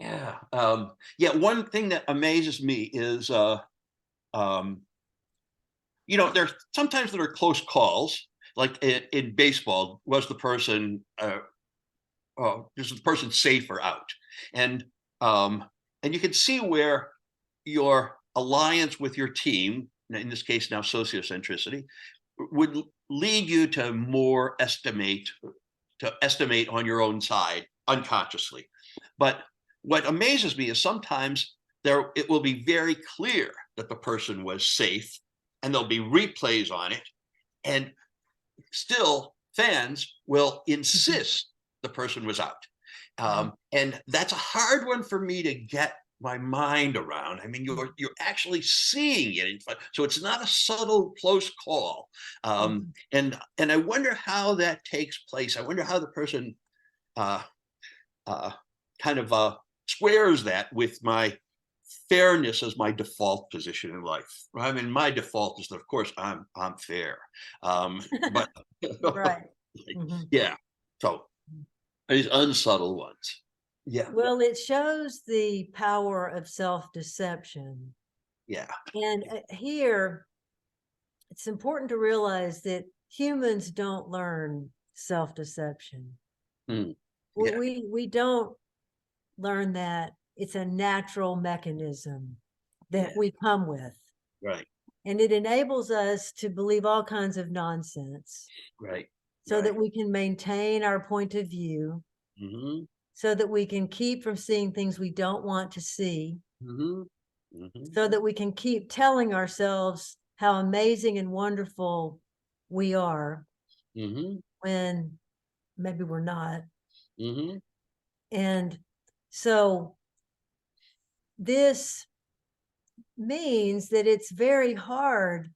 Yeah. Yeah. One thing that amazes me is, um, there's sometimes there are close calls. Like in baseball, was the person safe or out? And um, and you can see where your alliance with your team, in this case now sociocentricity, would lead you to estimate on your own side unconsciously. But what amazes me is sometimes it will be very clear that the person was safe, and there'll be replays on it, and still fans will Mhm. insist the person was out. Mhm. And that's a hard one for me to get my mind around. I mean, you're actually seeing it, so it's not a subtle close call. Mhm. And I wonder how that takes place. I wonder how the person uh, uh, kind of squares that with my fairness as my default position in life. I mean, my default is that, of course, I'm fair, but Right. Mhm. yeah. So these unsubtle ones. Yeah, Well, it shows the power of self-deception. yeah, And here, it's important to realize that humans don't learn self-deception. mm, We, yeah, we don't learn that. It's a natural mechanism that yeah. we come with. Right, And it enables us to believe all kinds of nonsense right, so right. that we can maintain our point of view, Hmm. so that we can keep from seeing things we don't want to see, Hmm. Hmm. so that we can keep telling ourselves how amazing and wonderful we are Hmm. when maybe we're not. Hmm. And so this means that it's very hard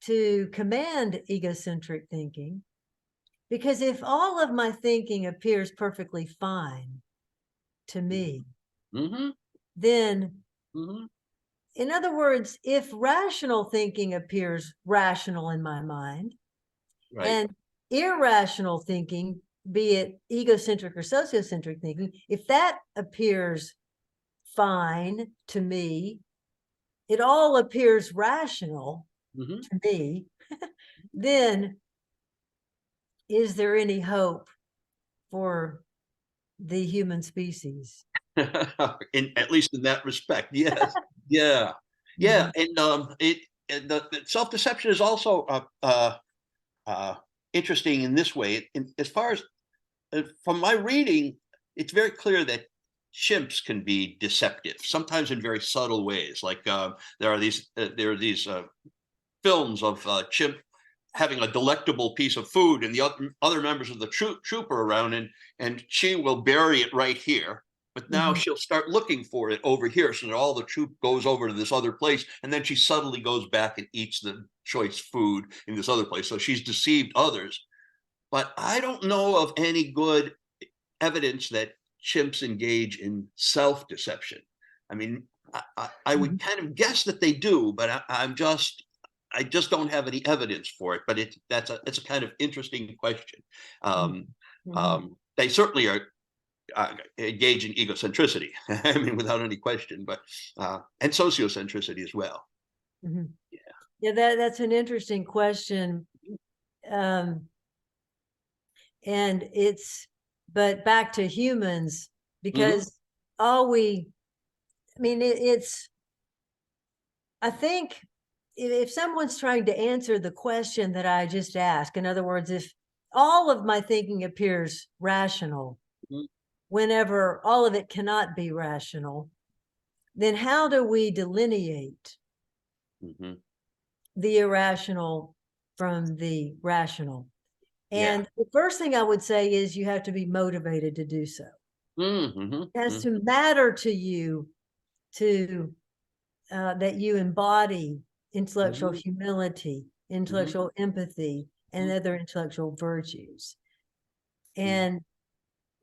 to command egocentric thinking, because if all of my thinking appears perfectly fine to me, Hmm. then, Hmm. in other words, if rational thinking appears rational in my mind, Right. and irrational thinking, be it egocentric or sociocentric thinking, if that appears fine to me, it all appears rational Hmm. to me, then is there any hope for the human species? In at least in that respect, yes, yeah, yeah, Mhm. and the self deception is also uh, interesting in this way. As far as from my reading, it's very clear that chimps can be deceptive, sometimes in very subtle ways. Like there are these films of chimp having a delectable piece of food, and the other members of the troop are around, and she will bury it right here. But now Mhm. she'll start looking for it over here, so that all the troop goes over to this other place, and then she suddenly goes back and eats the choice food in this other place. So she's deceived others. But I don't know of any good evidence that chimps engage in self-deception. I mean, I would Mhm. kind of guess that they do, but I just don't have any evidence for it. But it's a kind of interesting question. Mhm. Um, Mhm. they certainly are engage in egocentricity. I mean, without any question. But and sociocentricity as well. Mhm. Yeah. Yeah, that's an interesting question. Um, and but back to humans, Hmm. because all we, I mean, I think if someone's trying to answer the question that I just asked, in other words, if all of my thinking appears rational, whenever all of it cannot be rational, then how do we delineate Hmm. the irrational from the rational? Yeah. And the first thing I would say is you have to be motivated to do so. Hmm. It has Hmm. to matter to you to that you embody intellectual Hmm. humility, Hmm. intellectual empathy, and other intellectual virtues. Hmm. And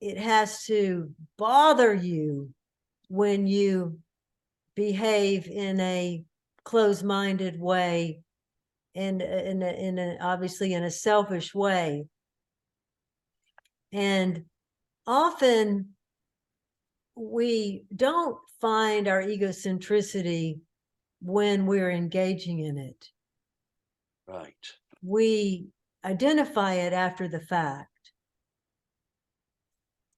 it has to bother you when you behave in a closed-minded way, and obviously in a selfish way. And often we don't find our egocentricity when we're engaging in it. Right. We identify it after the fact.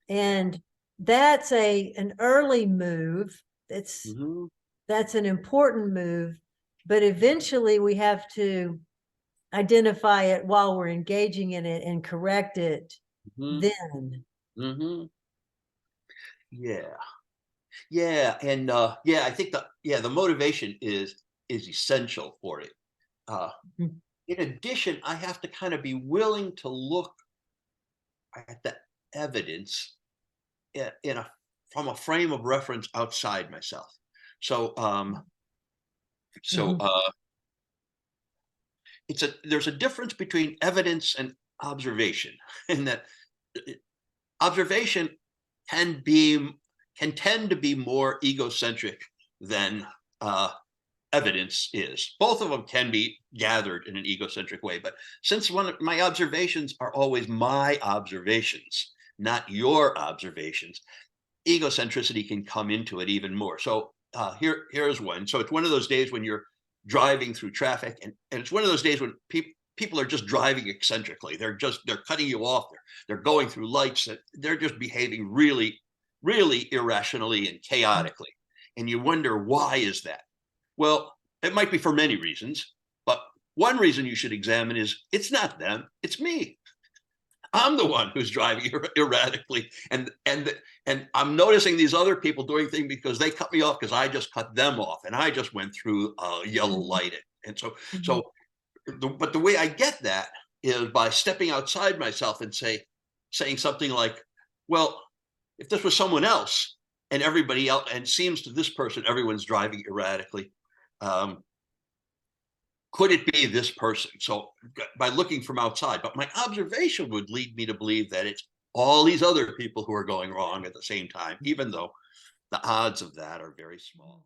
And that's an early move. That's an important move, but eventually we have to identify it while we're engaging in it and correct it then. Yeah. Yeah. And yeah, I think the motivation is essential for it. In addition, I have to kind of be willing to look at the evidence from a frame of reference outside myself. So there's a difference between evidence and observation, in that observation can tend to be more egocentric than evidence is. Both of them can be gathered in an egocentric way, but since one of my observations are always my observations, not your observations, egocentricity can come into it even more. So here's one. So it's one of those days when you're driving through traffic, and it's one of those days when people are just driving eccentrically. They're cutting you off. They're going through lights. They're just behaving really, really irrationally and chaotically. And you wonder, why is that? Well, it might be for many reasons, but one reason you should examine is it's not them, it's me. I'm the one who's driving erratically, and I'm noticing these other people doing things because they cut me off because I just cut them off, and I just went through a yellow light. And but the way I get that is by stepping outside myself and saying something like, well, if this was someone else and everybody else, and seems to this person everyone's driving erratically, could it be this person? So by looking from outside, but my observation would lead me to believe that it's all these other people who are going wrong at the same time, even though the odds of that are very small.